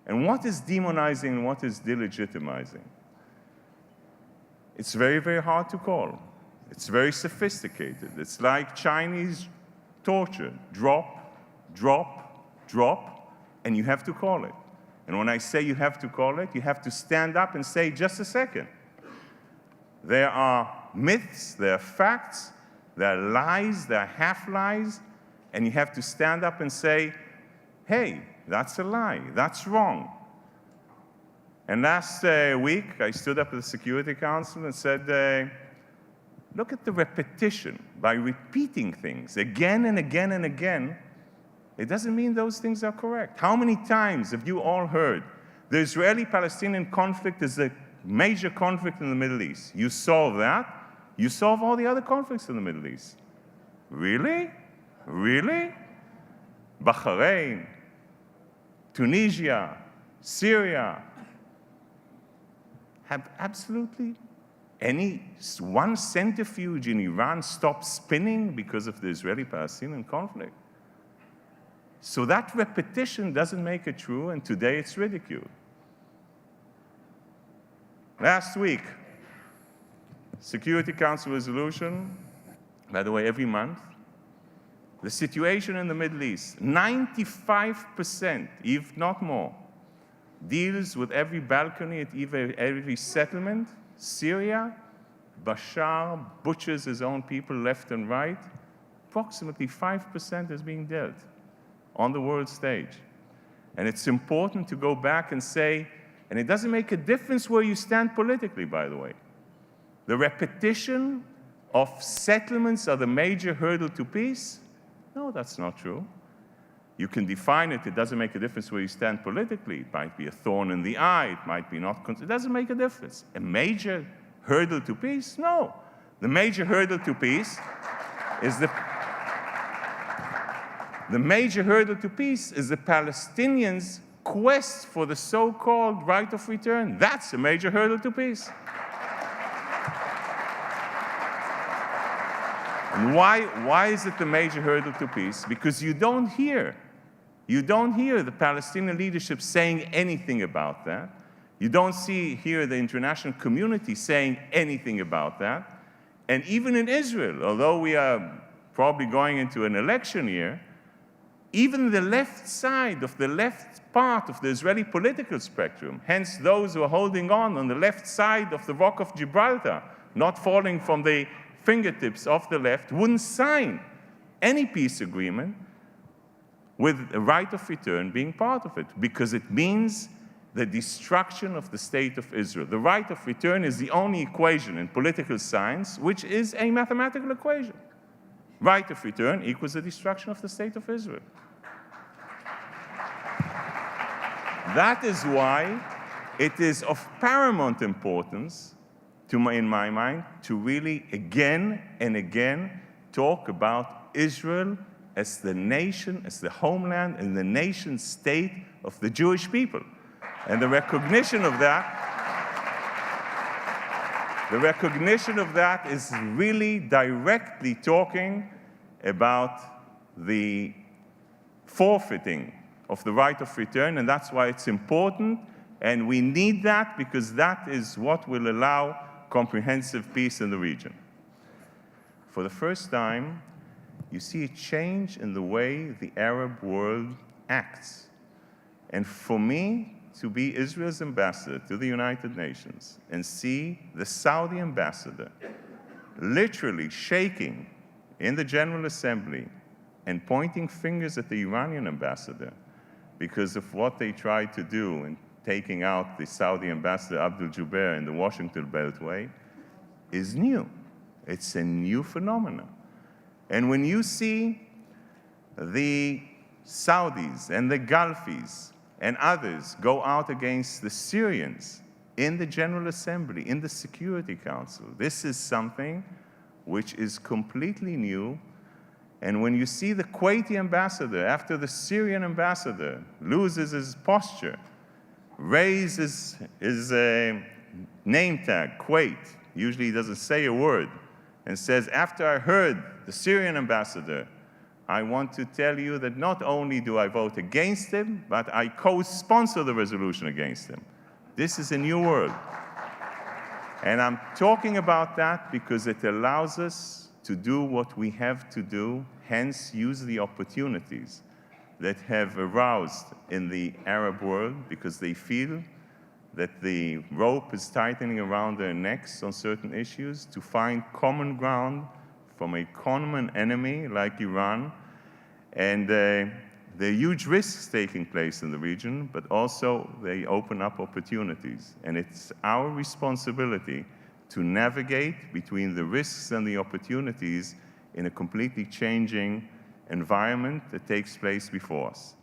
And what is demonizing and what is delegitimizing? It's very, very hard to call. It's very sophisticated. It's like Chinese torture. Drop, drop, drop, and you have to call it. And when I say you have to call it, you have to stand up and say, just a second. There are myths, there are facts, there are lies, there are half-lies, and you have to stand up and say, hey, that's a lie, that's wrong. And last week, I stood up at the Security Council and said, look at the repetition. By repeating things again and again and again, it doesn't mean those things are correct. How many times have you all heard the Israeli-Palestinian conflict is a major conflict in the Middle East? You solve that, you solve all the other conflicts in the Middle East. Really? Really? Bahrain, Tunisia, Syria have absolutely any one centrifuge in Iran stopped spinning because of the Israeli-Palestinian conflict. So that repetition doesn't make it true, and today it's ridiculed. Last week, Security Council resolution, by the way, every month, the situation in the Middle East, 95%, if not more, deals with every balcony at every settlement. Syria, Bashar butchers his own people left and right. Approximately 5% is being dealt on the world stage. And it's important to go back and say, and it doesn't make a difference where you stand politically, by the way. The repetition of settlements are the major hurdle to peace? No, that's not true. You can define it. It doesn't make a difference where you stand politically. It might be a thorn in the eye. It might be not. It doesn't make a difference. A major hurdle to peace? No. The major hurdle to peace is the major hurdle to peace is the Palestinians' quest for the so-called right of return. That's a major hurdle to peace. And why is it the major hurdle to peace? Because you don't hear the Palestinian leadership saying anything about that. You don't hear the international community saying anything about that. And even in Israel, although we are probably going into an election year, even the left side of the left part of the Israeli political spectrum, hence those who are holding on the left side of the Rock of Gibraltar, not falling from the fingertips of the left, wouldn't sign any peace agreement with a right of return being part of it, because it means the destruction of the state of Israel. The right of return is the only equation in political science which is a mathematical equation. Right of return equals the destruction of the state of Israel. That is why it is of paramount importance, in my mind, to really again and again talk about Israel as the nation, as the homeland, and the nation state of the Jewish people. And the recognition of that is really directly talking about the forfeiting of the right of return, and that's why it's important, and we need that because that is what will allow comprehensive peace in the region. For the first time, you see a change in the way the Arab world acts. And for me, to be Israel's ambassador to the United Nations and see the Saudi ambassador literally shaking in the General Assembly and pointing fingers at the Iranian ambassador because of what they tried to do in taking out the Saudi ambassador Abdul Jubair in the Washington Beltway is new. It's a new phenomenon. And when you see the Saudis and the Gulfis and others go out against the Syrians in the General Assembly, in the Security Council, this is something which is completely new. And when you see the Kuwaiti ambassador, after the Syrian ambassador loses his posture, raises his name tag, Kuwait, usually he doesn't say a word, and says, after I heard the Syrian ambassador I want to tell you that not only do I vote against him, but I co-sponsor the resolution against him. This is a new world. And I'm talking about that because it allows us to do what we have to do, hence use the opportunities that have aroused in the Arab world because they feel that the rope is tightening around their necks on certain issues to find common ground from a common enemy like Iran. And there are huge risks taking place in the region, but also they open up opportunities. And it's our responsibility to navigate between the risks and the opportunities in a completely changing environment that takes place before us.